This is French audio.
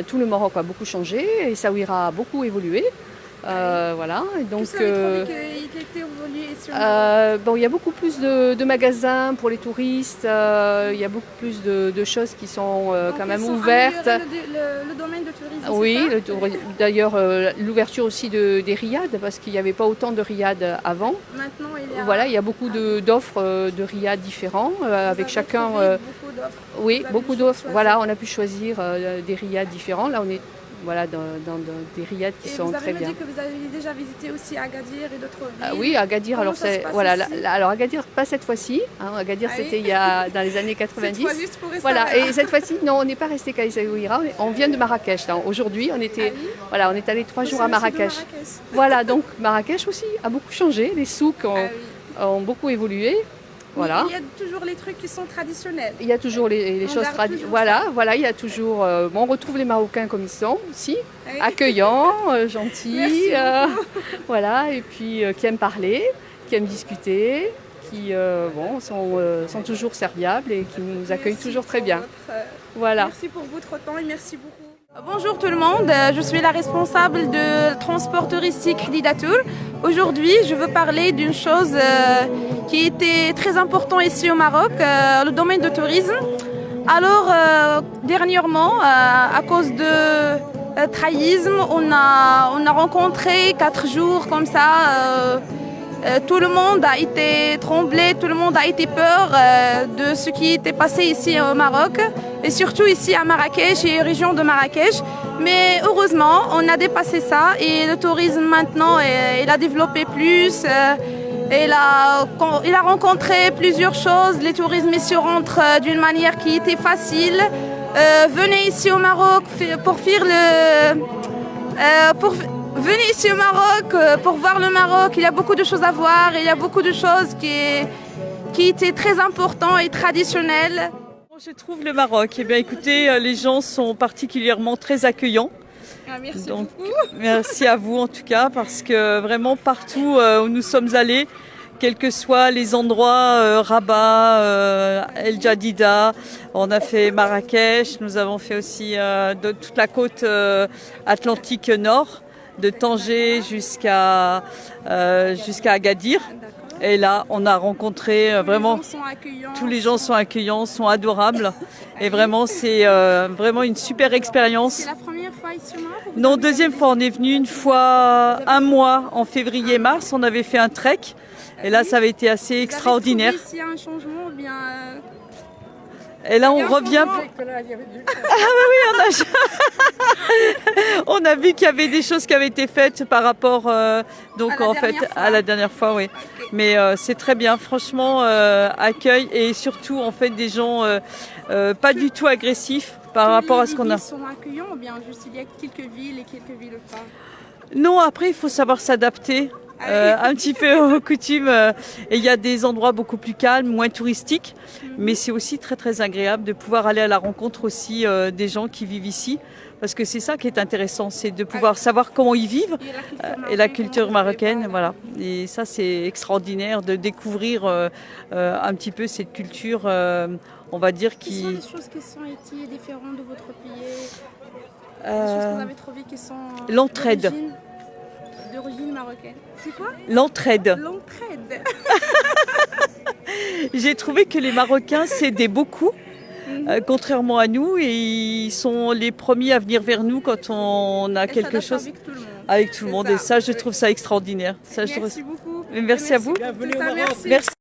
tout le Maroc a beaucoup changé et Essaouira a beaucoup évolué. Voilà. Et donc, Qu'est-ce que vous trouvez qui a été évolué sur le Maroc? il y a beaucoup plus de magasins pour les touristes. Il y a beaucoup plus de choses qui sont quand même ouvertes. Le domaine de tourisme. Oui, c'est ça? d'ailleurs l'ouverture aussi des riads parce qu'il n'y avait pas autant de riads avant. Maintenant, il y a. Voilà, il y a beaucoup d'offres de riads différents avec chacun. Beaucoup d'offres. Oui, Vous avez beaucoup pu d'offres. choisir. Voilà, on a pu choisir des riads différents. Là, on est voilà, dans des riads qui sont très bien. Vous avez dit que vous avez déjà visité aussi Agadir et d'autres villes. Oui, Agadir, Comment alors ça se c'est passe voilà, ici alors Agadir pas cette fois-ci. Agadir Ah oui. c'était dans les années 90. Cette fois juste pour rester Voilà, là. et cette fois-ci, non, on n'est pas resté qu'à Essaouira, on vient de Marrakech. Aujourd'hui, on était, Ah oui. voilà, on est allé 3 jours à Monsieur de Marrakech. Marrakech. Voilà, donc Marrakech aussi a beaucoup changé, les souks Ah oui. ont beaucoup évolué. Voilà. Il y a toujours les trucs qui sont traditionnels. Il y a toujours les On choses garde traditionnelles. toujours ça. Voilà, il y a toujours. On retrouve les Marocains comme ils sont aussi, Oui. accueillants, gentils, Merci voilà, et puis qui aiment parler, qui aiment discuter, qui sont toujours serviables et qui nous accueillent Merci toujours très pour bien. Voilà. Merci pour votre temps et merci beaucoup. Bonjour tout le monde, je suis la responsable de transport touristique d'Idatoul. Aujourd'hui, je veux parler d'une chose qui était très importante ici au Maroc, le domaine du tourisme. Alors, dernièrement, à cause de trahison, on a rencontré 4 jours comme ça. Tout le monde a été tremblé, tout le monde a été peur de ce qui était passé ici au Maroc et surtout ici à Marrakech et région de Marrakech. Mais heureusement, on a dépassé ça et le tourisme maintenant, il a développé plus. Il a rencontré plusieurs choses. Le tourisme ici rentre d'une manière qui était facile. Venez ici au Maroc venez ici au Maroc pour voir le Maroc. Il y a beaucoup de choses à voir. Il y a beaucoup de choses qui étaient très importantes et traditionnelles. Je trouve le Maroc. Eh bien, écoutez, les gens sont particulièrement très accueillants. Merci Donc, beaucoup. merci à vous en tout cas, parce que vraiment partout où nous sommes allés, quels que soient les endroits, Rabat, El Jadida, on a fait Marrakech, nous avons fait aussi toute la côte atlantique nord, de Tanger jusqu'à Agadir. Et là, on a rencontré vraiment tous les gens sont accueillants, sont adorables. Et vraiment, c'est vraiment une super expérience. C'est la première fois ici au Maroc? Non, deuxième fois, on est venu une fois, un mois en février-mars, on avait fait un trek. Et là, ça avait été assez extraordinaire. Vous avez trouvé ici un changement ou bien Et là, on revient. On a vu qu'il y avait des choses qui avaient été faites par rapport à la dernière fois, oui. Okay. Mais c'est très bien, franchement, accueil et surtout en fait des gens pas du tout agressifs par rapport à ce qu'on a. Les villes sont accueillants ou bien juste il y a quelques villes et quelques villes pas? Non, après il faut savoir s'adapter. Un petit peu aux coutumes. Et il y a des endroits beaucoup plus calmes, moins touristiques, mais c'est aussi très très agréable de pouvoir aller à la rencontre aussi des gens qui vivent ici, parce que c'est ça qui est intéressant, c'est de pouvoir savoir comment ils vivent et la culture marocaine, voilà. Et ça c'est extraordinaire de découvrir un petit peu cette culture, on va dire Quelles sont les choses qui sont été différentes de votre pays? Les choses que vous avez trouvées qui sont l'entraide. D'origine marocaine. C'est quoi? L'entraide. L'entraide. J'ai trouvé que les Marocains s'aidaient beaucoup, contrairement à nous, et ils sont les premiers à venir vers nous quand on a quelque chose. Avec tout le monde. Avec tout le monde. Et ça, je trouve ça extraordinaire. Ça, Merci beaucoup. Merci à vous. Merci. Merci.